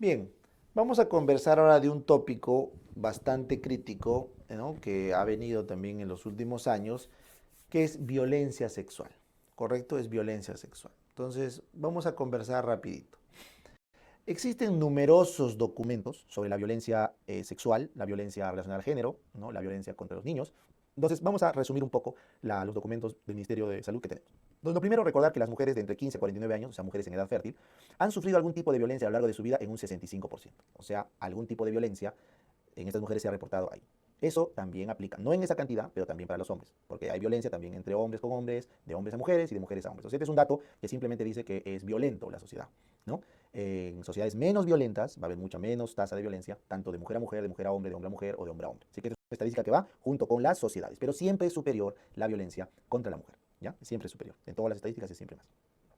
Bien, vamos a conversar ahora de un tópico bastante crítico, ¿no? Que ha venido también en los últimos años, que es violencia sexual. ¿Correcto? Es violencia sexual. Entonces, vamos a conversar rapidito. Existen numerosos documentos sobre la violencia sexual, la violencia relacionada al género, ¿no? La violencia contra los niños. Entonces, vamos a resumir un poco los documentos del Ministerio de Salud que tenemos. Entonces, lo primero, recordar que las mujeres de entre 15 y 49 años, o sea, mujeres en edad fértil, han sufrido algún tipo de violencia a lo largo de su vida en un 65%. O sea, algún tipo de violencia en estas mujeres se ha reportado ahí. Eso también aplica, no en esa cantidad, pero también para los hombres, porque hay violencia también entre hombres con hombres, de hombres a mujeres y de mujeres a hombres. O sea, este es un dato que simplemente dice que es violento la sociedad, ¿no? En sociedades menos violentas va a haber mucha menos tasa de violencia, tanto de mujer a mujer, de mujer a hombre, de hombre a mujer o de hombre a hombre. Así que es una estadística que va junto con las sociedades, pero siempre es superior la violencia contra la mujer, ¿ya? Siempre es superior. En todas las estadísticas es siempre más.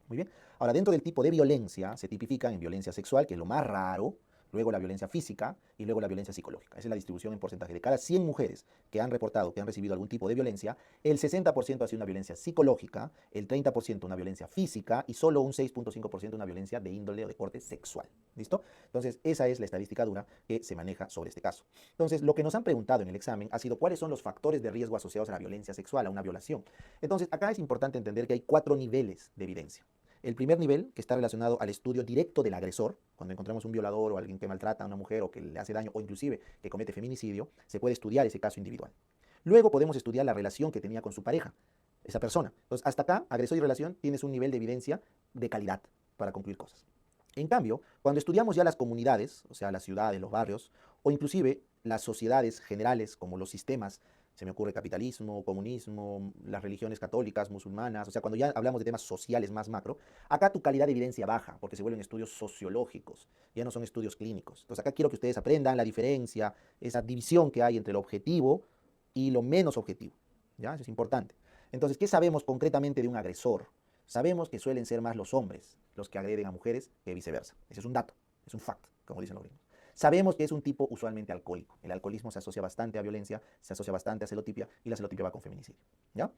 Muy bien. Ahora, dentro del tipo de violencia, se tipifican en violencia sexual, que es lo más raro, luego la violencia física y luego la violencia psicológica. Esa es la distribución en porcentaje. De cada 100 mujeres que han reportado que han recibido algún tipo de violencia, el 60% ha sido una violencia psicológica, el 30% una violencia física y solo un 6.5% una violencia de índole o de corte sexual. ¿Listo? Entonces, esa es la estadística dura que se maneja sobre este caso. Entonces, lo que nos han preguntado en el examen ha sido cuáles son los factores de riesgo asociados a la violencia sexual, a una violación. Entonces, acá es importante entender que hay 4 niveles de evidencia. El primer nivel, que está relacionado al estudio directo del agresor, cuando encontramos un violador o alguien que maltrata a una mujer o que le hace daño o inclusive que comete feminicidio, se puede estudiar ese caso individual. Luego podemos estudiar la relación que tenía con su pareja, esa persona. Entonces, hasta acá, agresor y relación, tienes un nivel de evidencia de calidad para concluir cosas. En cambio, cuando estudiamos ya las comunidades, o sea, las ciudades, los barrios, o inclusive las sociedades generales, como los sistemas, se me ocurre capitalismo, comunismo, las religiones católicas, musulmanas, o sea, cuando ya hablamos de temas sociales más macro, acá tu calidad de evidencia baja, porque se vuelven estudios sociológicos, ya no son estudios clínicos. Entonces acá quiero que ustedes aprendan la diferencia, esa división que hay entre lo objetivo y lo menos objetivo, ¿ya? Eso es importante. Entonces, ¿qué sabemos concretamente de un agresor? Sabemos que suelen ser más los hombres los que agreden a mujeres que viceversa. Ese es un dato, es un fact, como dicen los gringos. Sabemos que es un tipo usualmente alcohólico. El alcoholismo se asocia bastante a violencia, se asocia bastante a celotipia y la celotipia va con feminicidio. ¿Ya?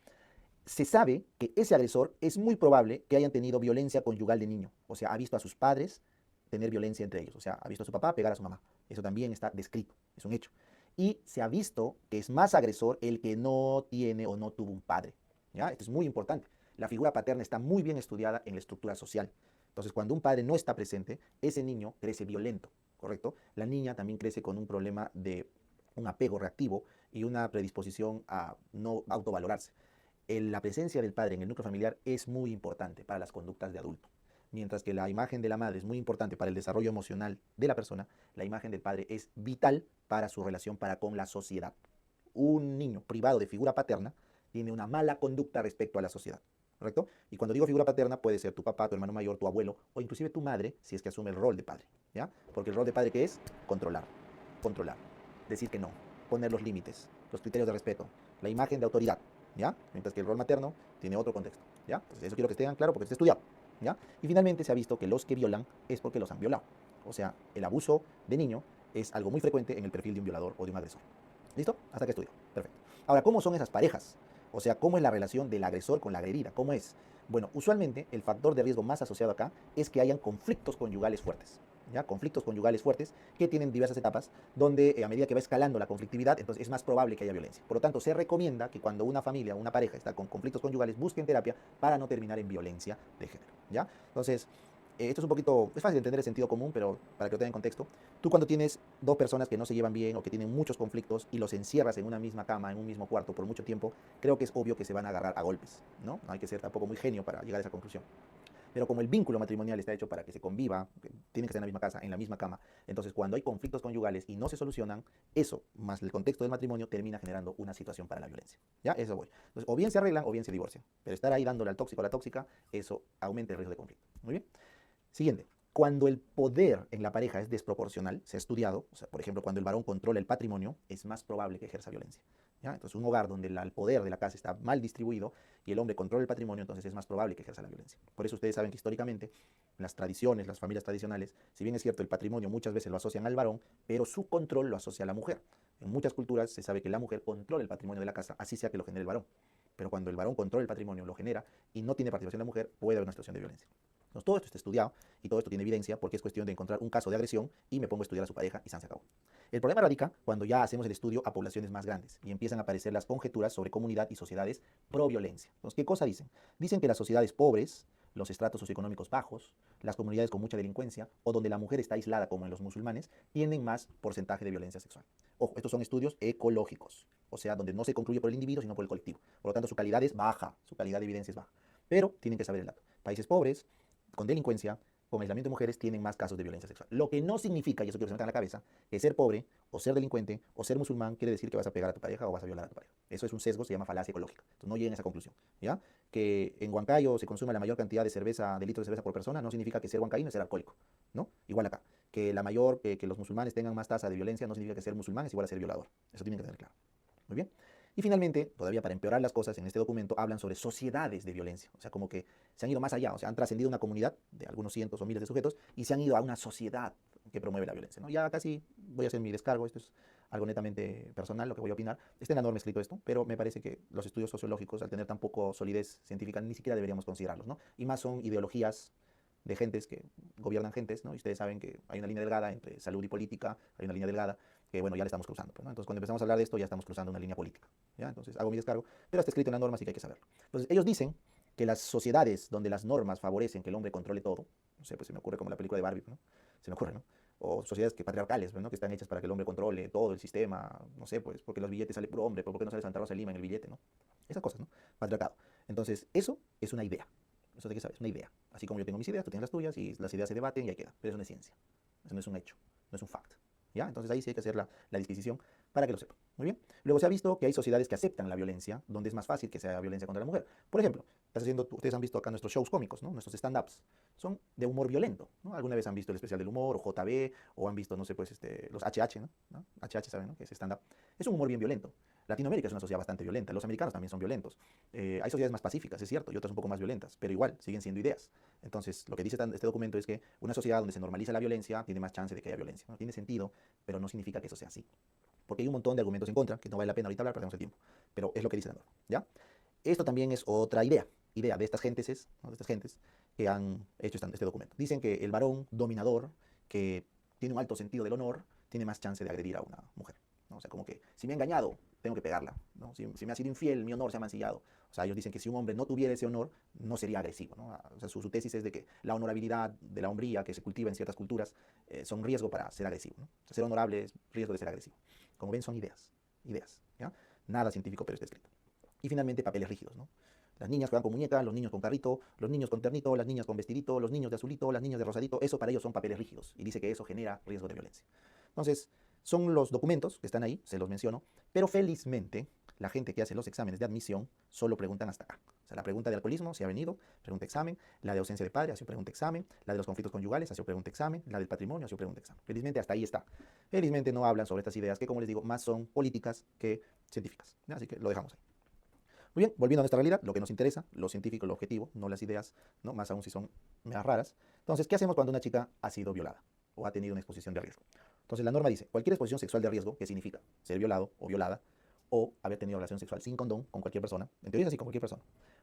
Se sabe que ese agresor es muy probable que hayan tenido violencia conyugal de niño. O sea, ha visto a sus padres tener violencia entre ellos. O sea, ha visto a su papá pegar a su mamá. Eso también está descrito, es un hecho. Y se ha visto que es más agresor el que no tiene o no tuvo un padre. ¿Ya? Esto es muy importante. La figura paterna está muy bien estudiada en la estructura social. Entonces, cuando un padre no está presente, ese niño crece violento, ¿correcto? La niña también crece con un problema de un apego reactivo y una predisposición a no autovalorarse. La presencia del padre en el núcleo familiar es muy importante para las conductas de adulto. Mientras que la imagen de la madre es muy importante para el desarrollo emocional de la persona, la imagen del padre es vital para su relación para con la sociedad. Un niño privado de figura paterna tiene una mala conducta respecto a la sociedad, ¿correcto? Y cuando digo figura paterna puede ser tu papá, tu hermano mayor, tu abuelo o inclusive tu madre si es que asume el rol de padre, ¿ya? Porque el rol de padre ¿qué es? Controlar, controlar, decir que no, poner los límites, los criterios de respeto, la imagen de autoridad, ¿ya? Mientras que el rol materno tiene otro contexto, ¿ya? Entonces eso quiero que estén claro porque está estudiado, ¿ya? Y finalmente se ha visto que los que violan es porque los han violado. O sea, el abuso de niño es algo muy frecuente en el perfil de un violador o de un agresor. ¿Listo? Hasta que estudio. Perfecto. Ahora, ¿cómo son esas parejas? O sea, ¿cómo es la relación del agresor con la agredida? ¿Cómo es? Bueno, usualmente el factor de riesgo más asociado acá es que hayan conflictos conyugales fuertes. ¿Ya? Conflictos conyugales fuertes que tienen diversas etapas donde a medida que va escalando la conflictividad, entonces es más probable que haya violencia. Por lo tanto, se recomienda que cuando una familia o una pareja está con conflictos conyugales busquen terapia para no terminar en violencia de género. ¿Ya? Entonces, esto es un poquito, es fácil de entender el sentido común, pero para que lo tengan en contexto, tú cuando tienes dos personas que no se llevan bien o que tienen muchos conflictos y los encierras en una misma cama, en un mismo cuarto por mucho tiempo, creo que es obvio que se van a agarrar a golpes, ¿no? No hay que ser tampoco muy genio para llegar a esa conclusión. Pero como el vínculo matrimonial está hecho para que se conviva, que tienen que estar en la misma casa, en la misma cama, entonces cuando hay conflictos conyugales y no se solucionan, eso, más el contexto del matrimonio, termina generando una situación para la violencia. ¿Ya? Eso voy. Entonces, o bien se arreglan o bien se divorcian. Pero estar ahí dándole al tóxico a la tóxica, eso aumenta el riesgo de conflicto. Muy bien. Siguiente. Cuando el poder en la pareja es desproporcional, se ha estudiado, o sea, por ejemplo, cuando el varón controla el patrimonio, es más probable que ejerza violencia. ¿Ya? Entonces, un hogar donde el poder de la casa está mal distribuido y el hombre controla el patrimonio, entonces es más probable que ejerza la violencia. Por eso ustedes saben que históricamente las tradiciones, las familias tradicionales, si bien es cierto, el patrimonio muchas veces lo asocian al varón, pero su control lo asocia a la mujer. En muchas culturas se sabe que la mujer controla el patrimonio de la casa, así sea que lo genere el varón. Pero cuando el varón controla el patrimonio, lo genera y no tiene participación de la mujer, puede haber una situación de violencia. Entonces, todo esto está estudiado y todo esto tiene evidencia porque es cuestión de encontrar un caso de agresión y me pongo a estudiar a su pareja y se acabó. El problema radica cuando ya hacemos el estudio a poblaciones más grandes y empiezan a aparecer las conjeturas sobre comunidad y sociedades pro violencia. Entonces, ¿qué cosa dicen? Dicen que las sociedades pobres, los estratos socioeconómicos bajos, las comunidades con mucha delincuencia o donde la mujer está aislada como en los musulmanes, tienen más porcentaje de violencia sexual. Ojo, estos son estudios ecológicos, o sea, donde no se concluye por el individuo, sino por el colectivo. Por lo tanto, su calidad es baja, su calidad de evidencia es baja. Pero tienen que saber el dato. Países pobres, con delincuencia, con aislamiento de mujeres, tienen más casos de violencia sexual. Lo que no significa, y eso quiero que se meta en la cabeza, que ser pobre, o ser delincuente, o ser musulmán, quiere decir que vas a pegar a tu pareja o vas a violar a tu pareja. Eso es un sesgo, se llama falacia ecológica. Entonces no lleguen a esa conclusión, ¿ya? Que en Huancayo se consuma la mayor cantidad de cerveza, de litros de cerveza por persona, no significa que ser huancaíno es ser alcohólico, ¿no? Igual acá. Que que los musulmanes tengan más tasa de violencia no significa que ser musulmán es igual a ser violador. Eso tienen que tener claro. Muy bien. Y finalmente, todavía para empeorar las cosas, en este documento hablan sobre sociedades de violencia. O sea, como que se han ido más allá, o sea, han trascendido una comunidad de algunos cientos o miles de sujetos y se han ido a una sociedad que promueve la violencia, ¿no? Ya casi voy a hacer mi descargo, esto es algo netamente personal, lo que voy a opinar. Está en la norma escrito esto, pero me parece que los estudios sociológicos, al tener tan poco solidez científica, ni siquiera deberíamos considerarlos, ¿no? Y más son ideologías de gentes que gobiernan gentes, ¿no? Y ustedes saben que hay una línea delgada entre salud y política, hay una línea delgada que, bueno, ya la estamos cruzando, pues, ¿no? Entonces, cuando empezamos a hablar de esto, ya estamos cruzando una línea política, ¿ya? Entonces, hago mi descargo, pero está escrito en la norma, así que hay que saberlo. Entonces, ellos dicen que las sociedades donde las normas favorecen que el hombre controle todo, no sé, pues se me ocurre como la película de Barbie, ¿no? Se me ocurre, ¿no? O sociedades que patriarcales, ¿no? Que están hechas para que el hombre controle todo el sistema, no sé, pues, porque los billetes sale puro hombre, ¿por qué no sale Santa Rosa de Lima en el billete, ¿no? Esas cosas, ¿no? Patriarcado. Entonces, eso es una idea. Eso de que sabes, una idea. Así como yo tengo mis ideas, tú tienes las tuyas y las ideas se debaten y ahí queda. Pero eso no es ciencia. Eso no es un hecho, no es un fact. ¿Ya? Entonces ahí sí hay que hacer la disquisición para que lo sepan. Muy bien. Luego se ha visto que hay sociedades que aceptan la violencia, donde es más fácil que sea violencia contra la mujer. Por ejemplo, ustedes han visto acá nuestros shows cómicos, ¿no? Nuestros stand-ups. Son de humor violento, ¿no? Alguna vez han visto el especial del humor, o JB, o han visto, no sé, pues los HH, ¿no? HH, ¿saben, no? Que es stand-up. Es un humor bien violento. Latinoamérica es una sociedad bastante violenta. Los americanos también son violentos. Hay sociedades más pacíficas, es cierto, y otras un poco más violentas, pero igual, siguen siendo ideas. Entonces, lo que dice este documento es que una sociedad donde se normaliza la violencia tiene más chance de que haya violencia, ¿no? Tiene sentido, pero no significa que eso sea así. Porque hay un montón de argumentos en contra, que no vale la pena ahorita hablar, perdemos el tiempo. Pero es lo que dice la norma, ¿ya? Esto también es otra idea de estas gentes, ¿no? De estas gentes que han hecho este documento. Dicen que el varón dominador, que tiene un alto sentido del honor, tiene más chance de agredir a una mujer, ¿no? O sea, como que si me ha engañado, tengo que pegarla, ¿no? Si me ha sido infiel, mi honor se ha mancillado. O sea, ellos dicen que si un hombre no tuviera ese honor, no sería agresivo, ¿no? O sea, su tesis es de que la honorabilidad de la hombría que se cultiva en ciertas culturas son riesgo para ser agresivo, ¿no? O sea, ser honorable es riesgo de ser agresivo. Como ven, son ideas, ¿ya? Nada científico, pero está escrito. Y finalmente, papeles rígidos, ¿no? Las niñas juegan con muñeca, los niños con carrito, los niños con ternito, las niñas con vestidito, los niños de azulito, las niñas de rosadito. Eso para ellos son papeles rígidos. Y dice que eso genera riesgo de violencia. Entonces, son los documentos que están ahí, se los menciono, pero felizmente la gente que hace los exámenes de admisión solo preguntan hasta acá. O sea, la pregunta de alcoholismo, si ha venido, pregunta examen, la de ausencia de padre, ha sido pregunta examen, la de los conflictos conyugales, ha sido pregunta examen, la del patrimonio, ha sido pregunta examen. Felizmente hasta ahí está. Felizmente no hablan sobre estas ideas que, como les digo, más son políticas que científicas. ¿Ya? Así que lo dejamos ahí. Muy bien, volviendo a nuestra realidad, lo que nos interesa, lo científico, lo objetivo, no las ideas, ¿no? Más aún si son más raras. Entonces, ¿qué hacemos cuando una chica ha sido violada o ha tenido una exposición de riesgo? Entonces, la norma dice, cualquier exposición sexual de riesgo, que significa ser violado o violada, o haber tenido relación sexual sin condón con cualquier persona, en teoría es así con cualquier persona,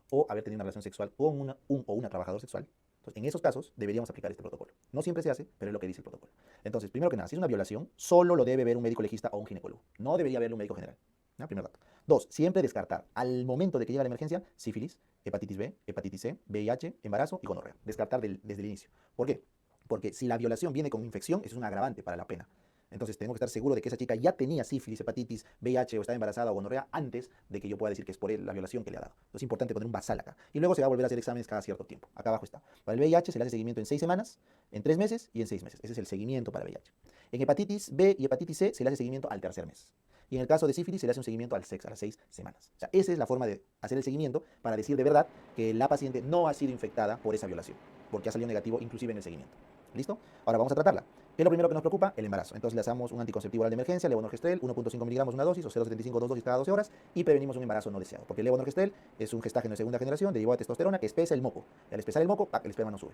o haber tenido una relación sexual con un o una trabajadora sexual. Entonces, en esos casos deberíamos aplicar este protocolo. No siempre se hace, pero es lo que dice el protocolo. Entonces, primero que nada, si es una violación, solo lo debe ver un médico legista o un ginecólogo. No debería verlo un médico general. ¿No? Primer dato. Dos, siempre descartar al momento de que llega la emergencia sífilis, hepatitis B, hepatitis C, VIH, embarazo y gonorrea. Descartar desde el inicio. ¿Por qué? Porque si la violación viene con infección, eso es un agravante para la pena. Entonces tenemos que estar seguros de que esa chica ya tenía sífilis, hepatitis, VIH o estaba embarazada o gonorrea antes de que yo pueda decir que es por la violación que le ha dado. Entonces es importante poner un basal acá. Y luego se va a volver a hacer exámenes cada cierto tiempo. Acá abajo está. Para el VIH se le hace seguimiento en 6 semanas, en 3 meses y en 6 meses. Ese es el seguimiento para VIH. En hepatitis B y hepatitis C se le hace seguimiento al tercer mes. Y en el caso de sífilis se le hace un seguimiento a las 6 semanas. O sea, esa es la forma de hacer el seguimiento para decir de verdad que la paciente no ha sido infectada por esa violación, porque ha salido negativo inclusive en el seguimiento. ¿Listo? Ahora vamos a tratarla. ¿Qué es lo primero que nos preocupa? El embarazo. Entonces le damos un anticonceptivo oral de emergencia, levonorgestrel, 1.5 miligramos una dosis o 0.75 dos dosis cada 12 horas y prevenimos un embarazo no deseado. Porque el levonorgestrel es un gestágeno de segunda generación derivado de testosterona que espesa el moco. Y al espesar el moco, el esperma no sube.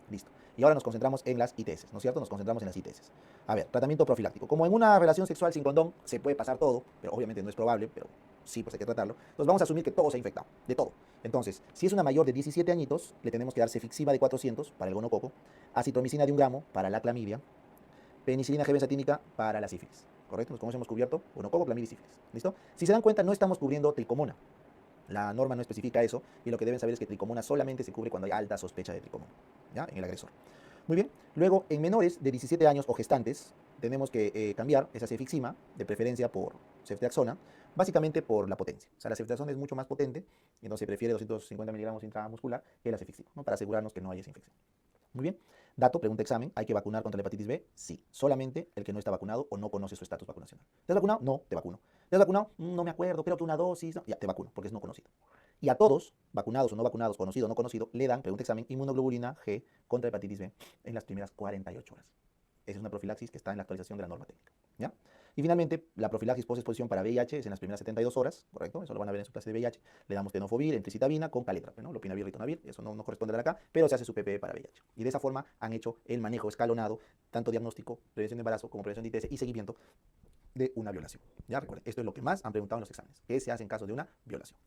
Listo. Y ahora nos concentramos en las ITS, ¿no es cierto? Nos concentramos en las ITS. A ver, tratamiento profiláctico. Como en una relación sexual sin condón se puede pasar todo, pero obviamente no es probable, pero sí, pues hay que tratarlo. Entonces vamos a asumir que todo se ha infectado, de todo. Entonces, si es una mayor de 17 añitos, le tenemos que dar cefixiva de 400 para el gonococo, acitromicina de 1 gramo para la clamidia, penicilina G benzatínica para la sífilis. ¿Correcto? Entonces, con eso hemos cubierto gonococo, clamidia y sífilis. ¿Listo? Si se dan cuenta, no estamos cubriendo tricomona. La norma no especifica eso y lo que deben saber es que tricomona solamente se cubre cuando hay alta sospecha de tricomona, ¿ya? En el agresor. Muy bien. Luego, en menores de 17 años o gestantes, tenemos que cambiar esa cefixima, de preferencia por ceftriaxona, básicamente por la potencia. O sea, la ceftriaxona es mucho más potente, y entonces se prefiere 250 miligramos intramuscular que la cefixima, ¿no? Para asegurarnos que no haya esa infección. Muy bien. Dato, pregunta, examen. ¿Hay que vacunar contra la hepatitis B? Sí. Solamente el que no está vacunado o no conoce su estatus vacunacional. ¿Te has vacunado? No, te vacuno. ¿Te has vacunado? No me acuerdo, creo que una dosis. No. Ya, te vacuno, porque es no conocido. Y a todos, vacunados o no vacunados, conocido o no conocido, le dan, pregunta, examen, inmunoglobulina G contra hepatitis B en las primeras 48 horas. Esa es una profilaxis que está en la actualización de la norma técnica, ¿ya? Y finalmente, la profilaxis post-exposición para VIH es en las primeras 72 horas, ¿correcto? Eso lo van a ver en su clase de VIH. Le damos tenofovir, emtricitabina con caletra, ¿no? Lopinavir, ritonavir, eso no corresponde a acá, pero se hace su PPE para VIH. Y de esa forma han hecho el manejo escalonado, tanto diagnóstico, prevención de embarazo, como prevención de ITS y seguimiento de una violación. Ya recuerden, esto es lo que más han preguntado en los exámenes. ¿Qué se hace en caso de una violación?